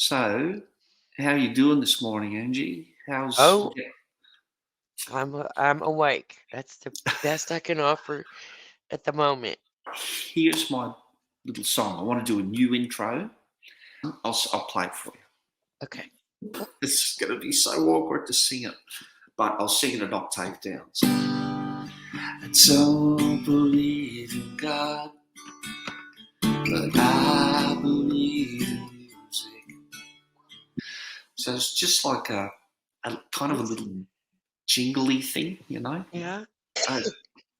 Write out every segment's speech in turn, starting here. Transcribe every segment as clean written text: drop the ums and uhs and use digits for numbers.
So, how you doing this morning, Angie? How's Oh, I'm awake. That's the best I can offer at the moment. Here's my little song. I want to do a new intro. I'll play it for you. Okay. It's going to be so awkward to sing it, but I'll sing it an octave down. So, I don't believe in God, but I believe in music. So it's just like a kind of a little jingly thing, you know? Yeah.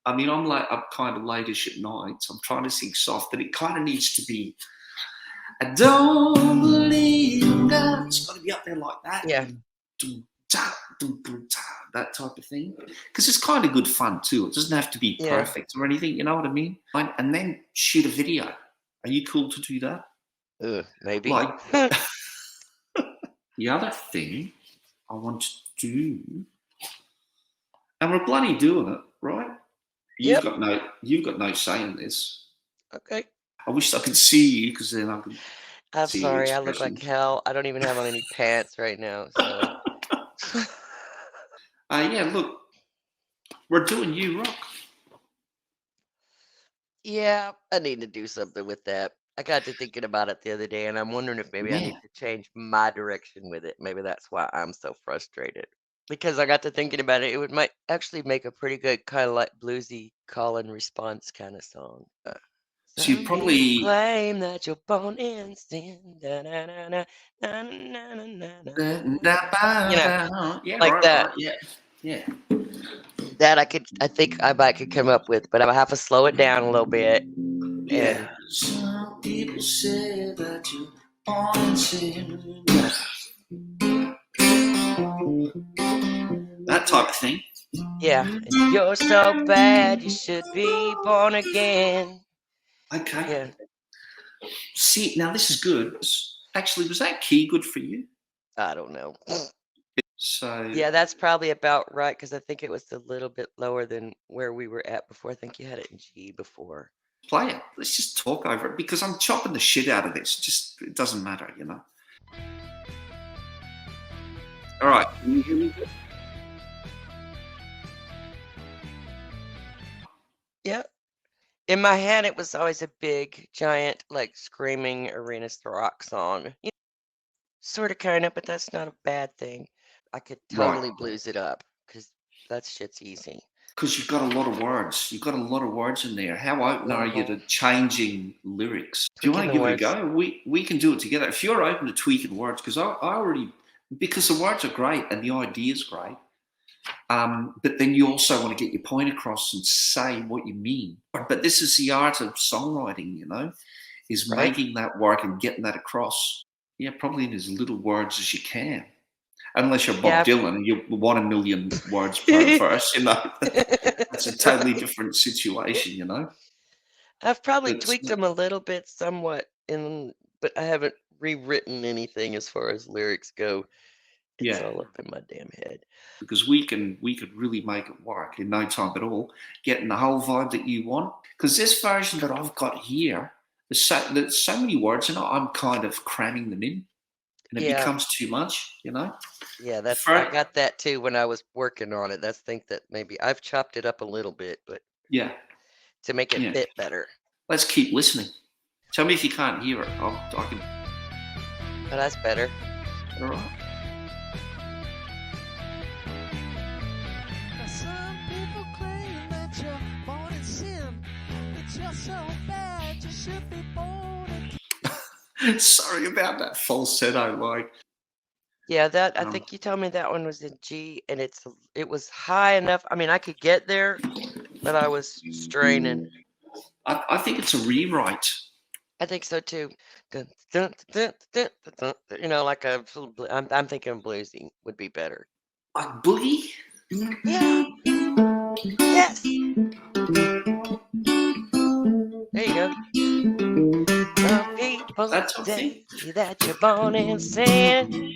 I mean, I'm like up kind of late-ish at night, so I'm trying to sing soft, but it kind of needs to be. I don't believe in God. It's got to be up there like that. Yeah. That type of thing, because it's kind of good fun too. It doesn't have to be Yeah. perfect or anything. You know what I mean? And then shoot a video. Are you cool to do that? Maybe. Like the other thing I want to do, and we're bloody doing it, right? You've Yep. got no say in this. Okay. I wish I could see you because then I could I'm see your sorry. I look like expression. hell. I don't even have on any pants right now. So. Yeah, look, we're doing you rock. Yeah, I need to do something with that. I got to thinking about it the other day, and I'm wondering if maybe I Yeah. need to change my direction with it. Maybe that's why I'm so frustrated. Because I got to thinking about it, might actually make a pretty good kind of like bluesy call and response kind of song. So you Some people probably claim that you're born in sin. Da, na, na, na, na, na, na, na, na, You know, yeah, like that. right, yeah. That I think I might could come up with, but I have to slow it down a little bit. Yeah. And Some people say that you're born in sin. That type of thing. yeah, and you're so bad, you should be born again. Okay. Yeah. See, now this is good. Actually, was that key good for you? I don't know. So Yeah, that's probably about right because I think it was a little bit lower than where we were at before. I think you had it in G before. play it. Let's just talk over it because I'm chopping the shit out of this. Just it doesn't matter, you know. All right, can you hear me good? Yep. In my head, it was always a big, giant, like screaming arenas rock song. Sort of, kind of, but that's not a bad thing. I could Right. totally blues it up because that shit's easy. Because you've got a lot of words. You've got a lot of words in there. How open are you to changing lyrics? Do you want Tweaking to the give it a words. go? We can do it together. If you're open to tweaking words, because I already, because the words are great and the idea is great, but then you also want to get your point across and say what you mean. But this is the art of songwriting, you know, is Right? making that work and getting that across. Yeah, probably in as little words as you can. Unless you're Bob Yeah. Dylan and you want 1,000,000 words per verse, you know. That's a totally different situation, you know. I've probably But tweaked them a little bit somewhat but I haven't rewritten anything as far as lyrics go. It's yeah, all up in my damn head. because we could really make it work in no time at all, getting the whole vibe that you want. Because this version that I've got here, there's so many words in it, I'm kind of cramming them in, and it Yeah. becomes too much, you know. Yeah, I For, got that too when I was working on it. That's think that maybe I've chopped it up a little bit, but yeah, to make it yeah. fit better. Let's keep listening. Tell me if you can't hear it. I can. But that's better. All right. Some people claim that you're born in sin, that you're so bad you should be born again. Sorry about that falsetto, like. Yeah, I think you told me that one was in G and it was high enough. I mean, I could get there, but I was straining. I think it's a rewrite. I think so too. Dun, dun, dun, dun, dun, dun, dun, like I'm thinking bluesy would be better. Like boogie? Yeah. Yes. There you go. Some people That type of thing? say that you're born in sin.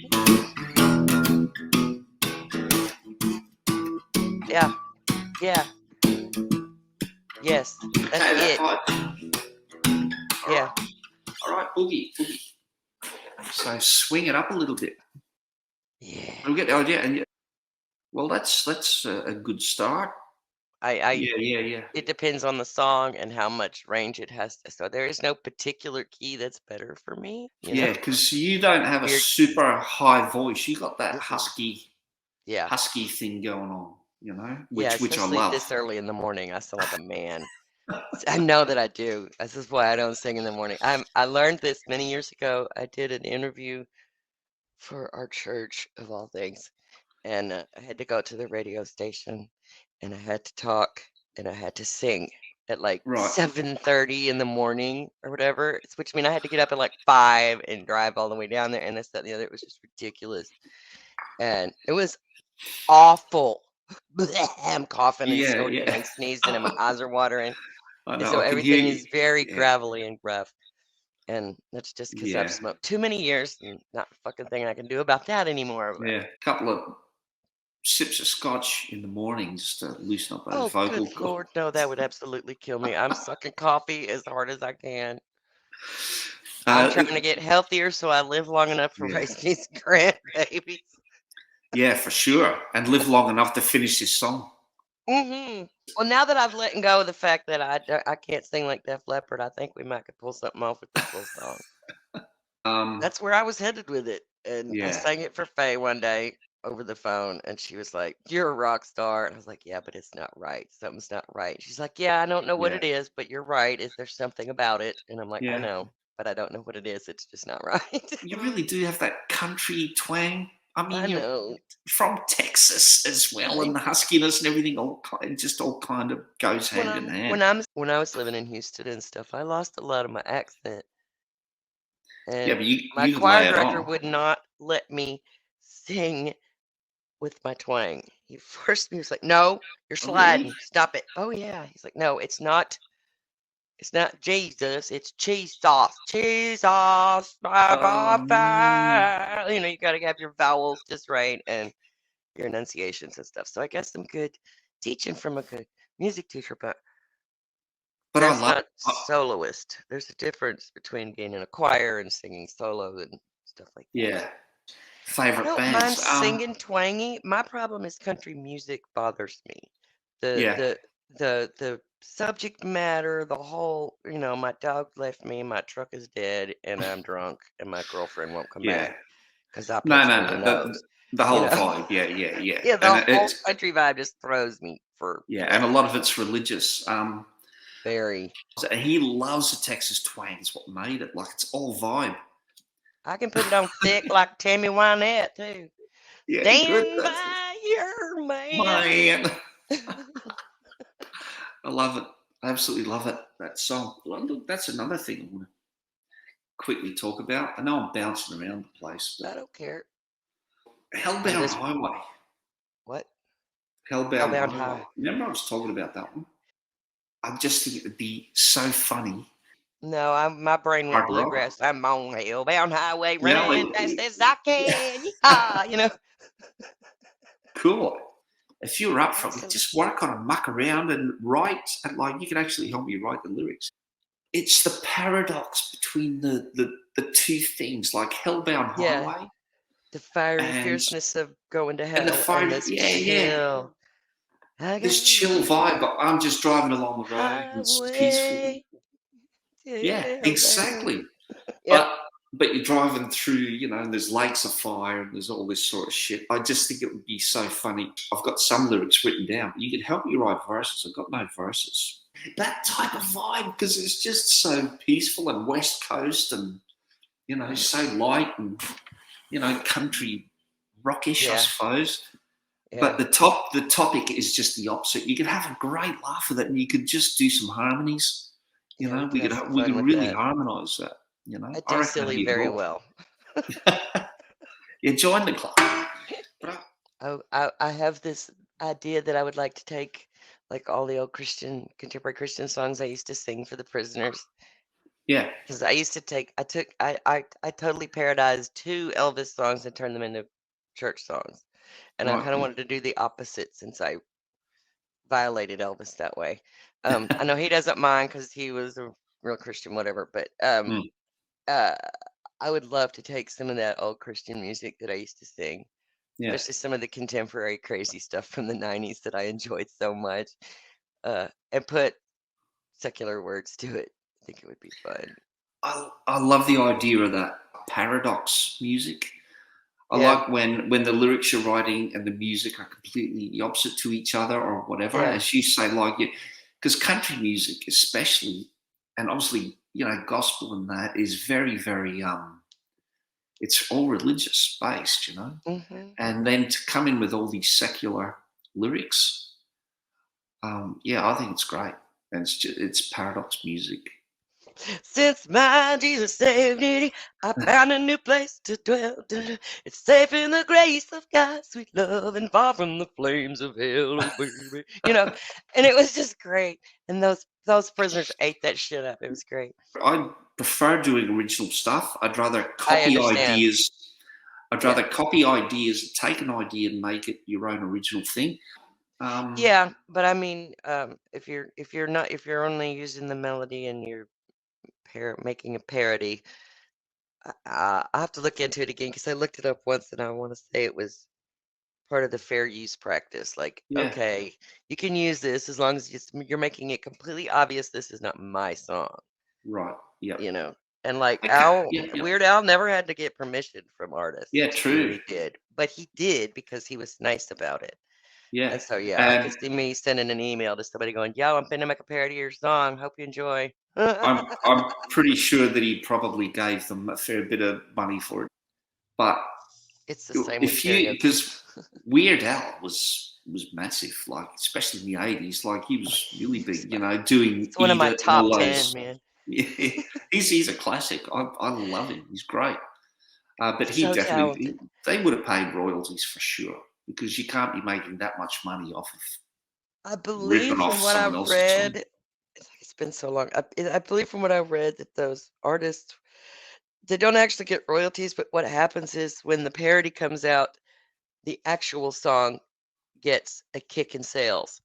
Yeah. Yeah. Yes. That's Okay, that it. type. Yeah. All right, boogie. So swing it up a little bit. Yeah. We'll get the idea. And well, that's a good start. I Yeah. It depends on the song and how much range it has. So there is no particular key that's better for me. Yeah, because you don't have a super high voice. You got that husky thing going on, which I especially love. this early in the morning. I sound like a man. I know that I do. This is why I don't sing in the morning. I learned this many years ago. I did an interview for our church, of all things, and I had to go to the radio station, and I had to talk, and I had to sing at like Right. 7:30 in the morning or whatever. Which means I had to get up at like 5 and drive all the way down there, and this, that, and the other. It was just ridiculous, and it was awful. I'm coughing and snorting and sneezing, and my eyes are watering. I know, So I can everything hear is you. very Yeah. gravelly and gruff. And that's just because I've Yeah. smoked too many years and not a fucking thing I can do about that anymore. But, Yeah, a couple of sips of scotch in the morning just to loosen up those oh, vocal good cords. Lord, no, that would absolutely kill me. I'm sucking coffee as hard as I can. I'm trying to get healthier so I live long enough to raise these grandbabies. Yeah, for sure. And live long enough to finish this song. Mm-hmm. Well, now that I've let go of the fact that I can't sing like Def Leppard, I think we might could pull something off with this little song. That's where I was headed with it. And I sang it for Faye one day over the phone, and she was like, "You're a rock star." And I was like, "Yeah, but it's not right. Something's not right." She's like, "Yeah, I don't know what it is, but you're right. Is there something about it?" And I'm like, "I know, but I don't know what it is. It's just not right." You really do have that country twang. I mean, I you're know. from Texas as well, and the huskiness and everything all kind of goes hand in hand. When I was living in Houston and stuff, I lost a lot of my accent. And But my you could choir lay it director on. would not let me sing with my twang. He forced me. He was like, "No, you're sliding. Really? Stop it." Oh yeah. He's like, "No, it's not. It's not Jesus. It's cheese sauce. Cheese sauce. You got to have your vowels just right and your enunciations and stuff. So I guess some good teaching from a good music teacher, but that's not soloist. There's a difference between being in a choir and singing solo and stuff like that. Yeah. Favorite I don't bands? mind singing twangy. My problem is country music bothers me. The subject matter, the whole, my dog left me, my truck is dead, and I'm drunk, and my girlfriend won't come back because I punched her in the nose. The whole vibe. Yeah. Yeah, the whole country vibe just throws me for. Yeah, and a lot of it's religious. Very. He loves the Texas twang. It's what made it. Like, it's all vibe. I can put it on thick like Tammy Wynette too. Yeah, Stand by your man. I love it. I absolutely love it. That song. Well, look, that's another thing I want to quickly talk about. I know I'm bouncing around the place, but I don't care. Hellbound Highway. What? Hellbound Highway. Remember I was talking about that one? I just think it would be so funny. No, my brain went bluegrass. I'm on Hellbound Highway, running fast as I can. Yeah. Cool. If you're up for it, just work on it, muck around and write, and like you can actually help me write the lyrics. It's the paradox between the two things, like Hellbound Highway. The fiery fierceness of going to hell and this chill. This chill vibe, but I'm just driving along the road and it's peaceful. Yeah, exactly. But you're driving through, and there's lakes of fire and there's all this sort of shit. I just think it would be so funny. I've got some lyrics written down, but you can help me write verses. I've got no verses. That type of vibe, because it's just so peaceful and West Coast and, so light and, country rockish, I suppose. Yeah. But the topic is just the opposite. You could have a great laugh with it and you could just do some harmonies. We could really harmonise that. I do silly very well. You join the club. I have this idea that I would like to take like all the old contemporary Christian songs I used to sing for the prisoners. Yeah. Because I totally parodied 2 Elvis songs and turned them into church songs. And I kind of wanted to do the opposite since I violated Elvis that way. I know he doesn't mind because he was a real Christian, whatever, but I would love to take some of that old Christian music that I used to sing, especially some of the contemporary crazy stuff from the 90s that I enjoyed so much, and put secular words to it. I think it would be fun. I love the idea of that paradox music. I like when the lyrics you're writing and the music are completely the opposite to each other or whatever. Yeah. As you say, like because country music especially, and obviously, gospel and that is very, very it's all religious based, Mm-hmm. and then to come in with all these secular lyrics, I think it's great. And it's paradox music. Since my Jesus saved me, I found a new place to dwell. It's safe in the grace of God, sweet love, and far from the flames of hell, oh baby. And it was just great. And those prisoners ate that shit up. It was great. I prefer doing original stuff. I'd rather copy ideas. I'd rather copy ideas, take an idea and make it your own original thing. Yeah, but I mean, if you're only using the melody and you're making a parody, I have to look into it again because I looked it up once and I want to say it was part of the fair use practice. Like, okay, you can use this as long as you're making it completely obvious this is not my song. Right. Yeah. And like Weird Al never had to get permission from artists. Yeah, true. He did, but he did because he was nice about it. Yeah. And so I could see me sending an email to somebody going, "Yo, I'm finna make a parody of your song. Hope you enjoy." I'm pretty sure that he probably gave them a fair bit of money for it. But it's the same because Weird Al was massive, like especially in the 80s. Like he was really big, doing. It's one of my top 10, man. Yeah, he's a classic. I love him. He's great. But he so definitely talented. They would have paid royalties for sure because you can't be making that much money off of. I believe from what I've read, it's been so long. I believe from what I've read that those artists, they don't actually get royalties, but what happens is when the parody comes out, the actual song gets a kick in sales.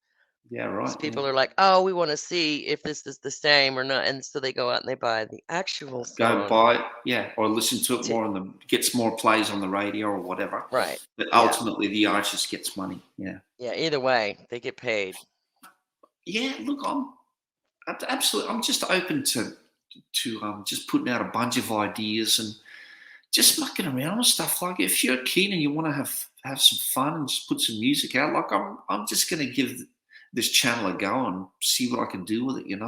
Yeah, right. So people are like, "Oh, we want to see if this is the same or not," and so they go out and they buy the actual song. Go buy it, or listen to it more, and gets more plays on the radio or whatever. Right. But ultimately, the artist gets money. Yeah. Yeah. Either way, they get paid. Yeah. Look, I'm just open to just putting out a bunch of ideas and just mucking around with stuff. Like if you're keen and you want to have some fun and just put some music out, like I'm just going to give this channel a go and see what I can do with it, and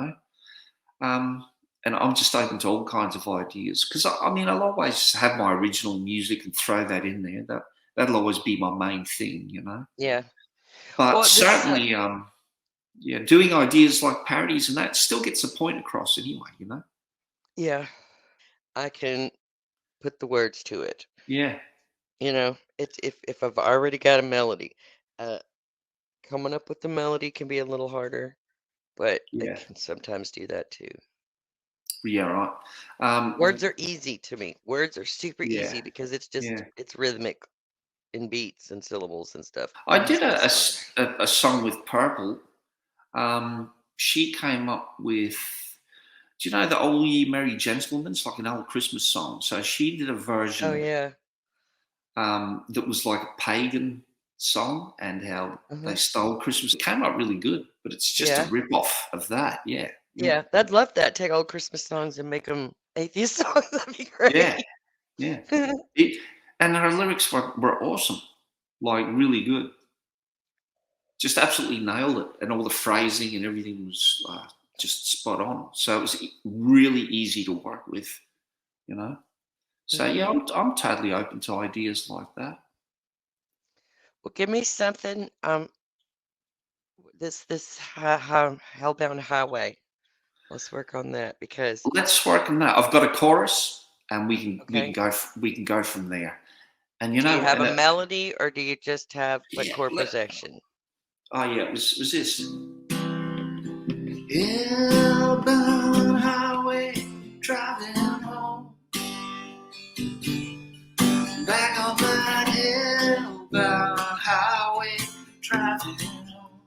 I'm just open to all kinds of ideas because I'll always have my original music and throw that in there. That'll always be my main thing, Yeah. But certainly, doing ideas like parodies and that still gets the point across anyway, Yeah, I can put the words to it. Yeah. It's if I've already got a melody, coming up with the melody can be a little harder, but I can sometimes do that too. Yeah, right. Words are easy to me. Words are super easy because it's just it's rhythmic in beats and syllables and stuff. I did a song with Purple. She came up with, do you know the All Ye Merry Gentlemen? It's like an old Christmas song. So she did a version. Oh yeah. That was like a pagan song and how they stole Christmas. It came out really good, but it's just a rip-off of that. Yeah. Yeah, I'd love that. Take old Christmas songs and make them atheist songs. That'd be great. Yeah. And her lyrics were awesome, like really good. Just absolutely nailed it, and all the phrasing and everything was just spot on. So it was really easy to work with, So yeah, I'm totally open to ideas like that. Well, give me something. This Hellbound Highway. Let's work on that because. Let's work on that. I've got a chorus, and we can go from there. And do you have a melody, or do you just have chord progression? Oh yeah, it was this. Hellbound highway, driving home. Back on that hellbound highway, driving home.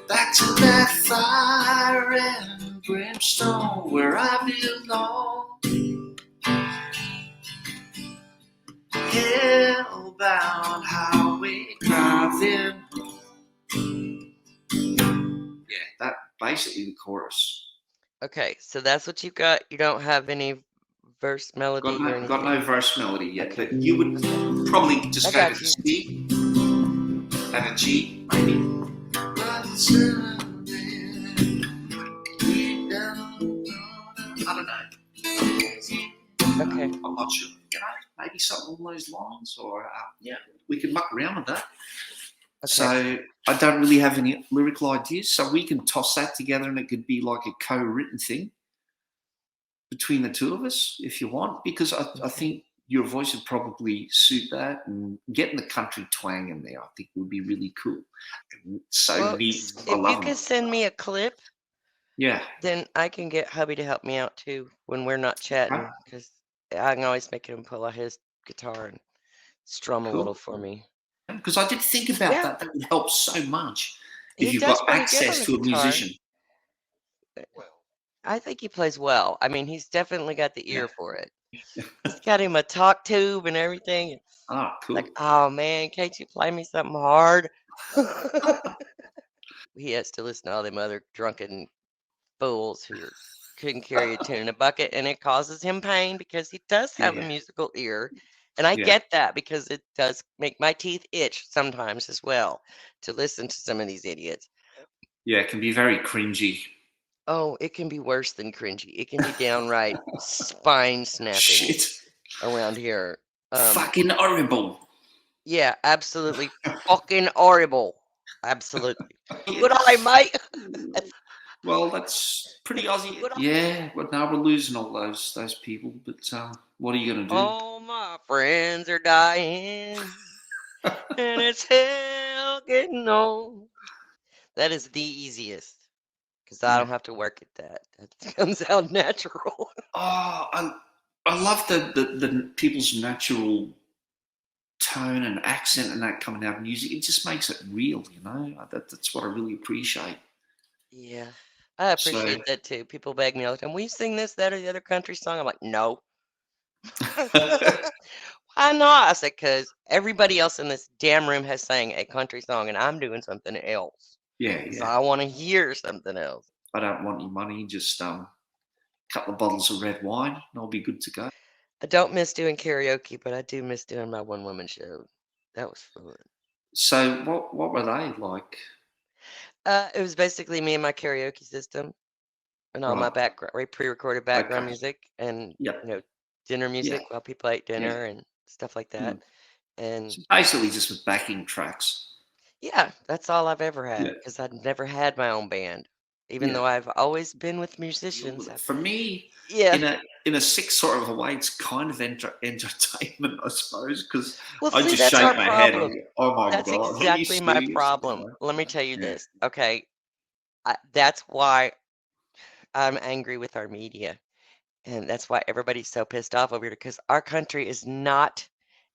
Back to that fire and brimstone where I belong. basically the chorus. Okay, so that's what you got. You don't have any verse melody or anything. Got no verse melody yet, Okay. but you would probably just go to the C and a G, maybe. I don't know. Okay. I'm not sure. Maybe something along those lines, or we can muck around with that. Okay. So I don't really have any lyrical ideas, so we can toss that together, and it could be like a co-written thing between the two of us, if you want, because I think your voice would probably suit that, and getting the country twang in there, I think would be really cool. So neat. If you can send me a clip, then I can get hubby to help me out too when we're not chatting, because I can always make him pull out his guitar and strum a little for me. Because I did think about that. That would help so much if you've got access to a musician. I think he plays well. I mean, he's definitely got the ear for it. He's got him a talk tube and everything. Oh, cool. Like, oh man, can't you play me something hard? He has to listen to all them other drunken fools who couldn't carry a tune in a bucket, and it causes him pain because he does have a musical ear. And I get that, because it does make my teeth itch sometimes as well to listen to some of these idiots. Yeah, it can be very cringy. Oh, it can be worse than cringy. It can be downright spine snapping around here. Fucking horrible. Yeah, absolutely fucking horrible. Absolutely. Good eye, mate. Well, that's pretty Aussie. Yeah, but now we're losing all those people. But what are you gonna do? All my friends are dying, and it's hell getting old. That is the easiest, because I don't have to work at that. That comes out natural. Oh, I love the people's natural tone and accent and that coming out of music. It just makes it real, you know. That's what I really appreciate. Yeah, I appreciate that too. People beg me all the time, will you sing this, that, or the other country song? I'm like, no. Why not? I said, because everybody else in this damn room has sang a country song, and I'm doing something else. So I want to hear something else. I don't want your money. Just a couple of bottles of red wine, and I'll be good to go. I don't miss doing karaoke, but I do miss doing my one-woman show. That was fun. So what were they like? It was basically me and my karaoke system, and all my pre-recorded background music, and dinner music while people ate dinner and stuff like that. And so basically just with backing tracks. Yeah, that's all I've ever had, because I'd never had my own band, even though I've always been with musicians. For me, in a sick sort of a way, it's kind of entertainment, I suppose, because I just shake my head and go, oh my God. That's exactly my problem. Let me tell you this, okay? That's why I'm angry with our media, and that's why everybody's so pissed off over here, because our country is not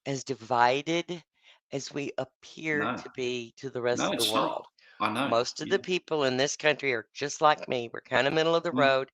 as divided as we appear to be to the rest of the world. I know. Most of the people in this country are just like me. We're kind of middle of the road.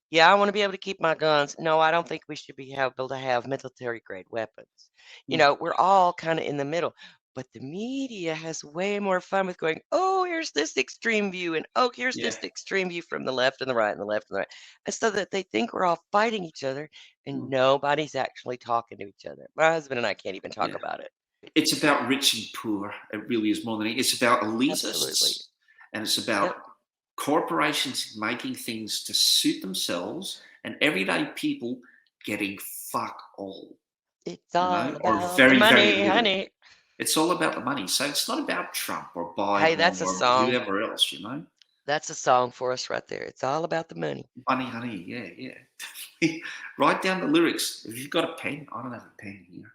Yeah, I want to be able to keep my guns. No, I don't think we should be able to have military grade weapons. You know, we're all kind of in the middle. But the media has way more fun with going, oh, here's this extreme view, and oh, here's this extreme view from the left and the right and the left and the right. And so that they think we're all fighting each other, and nobody's actually talking to each other. My husband and I can't even talk about it. It's about rich and poor. It really is more than it. It's about elitists, and it's about corporations making things to suit themselves, and everyday people getting fuck all. It's all about the money, honey. It's all about the money. So it's not about Trump or Biden or whoever else, you know. That's a song for us right there. It's all about the money. Money, honey. Yeah. Write down the lyrics. If you've got a pen, I don't have a pen here.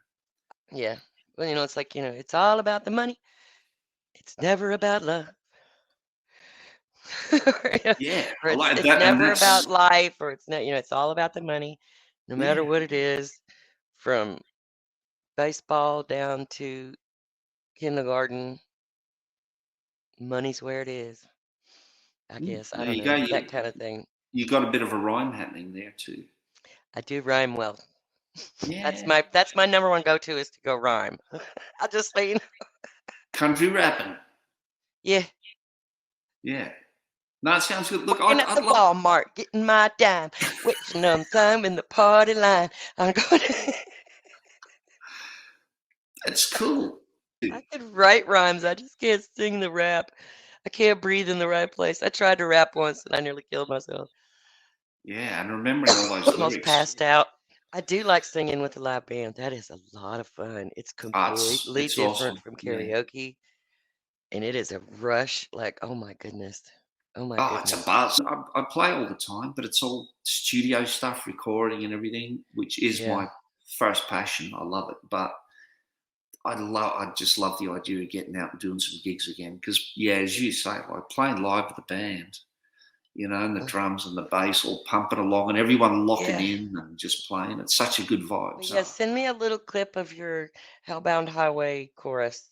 Yeah. Well, you know, it's like, it's all about the money. It's never about love. I like it's that. Never about life, or it's not, it's all about the money, no matter what it is, from baseball down to kindergarten. Money's where it is, I guess. I don't know, that kind of thing. You got a bit of a rhyme happening there too. I do rhyme well. That's my number one go-to, is to go rhyme. I just mean country rapping. Yeah. No, it sounds good. Look, Working at the Walmart, getting my dime, waiting on time in the party line. I'm going to... It's cool. I could write rhymes. I just can't sing the rap. I can't breathe in the right place. I tried to rap once and I nearly killed myself. Yeah, and remembering all those Almost lyrics. passed out. I do like singing with a live band. That is a lot of fun. It's completely It's different awesome. from karaoke. And it is a rush. Like, oh my goodness. Oh my goodness. It's a buzz. I play all the time, but it's all studio stuff, recording and everything, which is my first passion. I love it. But I just love the idea of getting out and doing some gigs again. Because, yeah, as you say, like playing live with the band, you know, and the drums and the bass all pumping along and everyone locking in and just playing. It's such a good vibe. Well, yeah, send me a little clip of your Hellbound Highway chorus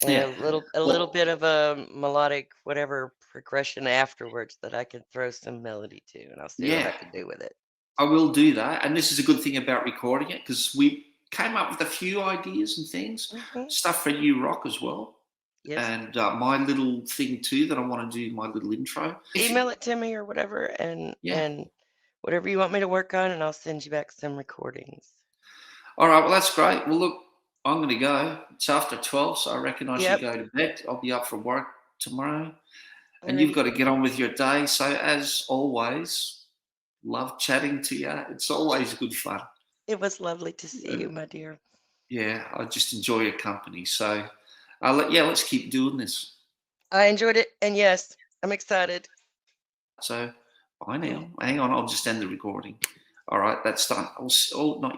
and a little bit of a melodic whatever progression afterwards that I can throw some melody to, and I'll see what I can do with it. I will do that. And this is a good thing about recording it because we came up with a few ideas and things, stuff for New Rock as well. Yes. And my little thing too that I want to do, my little intro. Email it to me or whatever, and whatever you want me to work on, and I'll send you back some recordings. All right, well, that's great. Well, look, I'm going to go. It's after 12, so I reckon I should go to bed. I'll be up for work tomorrow. And you've got to get on with your day. So as always, love chatting to you. It's always good fun. It was lovely to see you, my dear. Yeah, I just enjoy your company. So, let's keep doing this. I enjoyed it, and yes, I'm excited. So, bye now. Hang on, I'll just end the recording. All right, that's done. Not yet.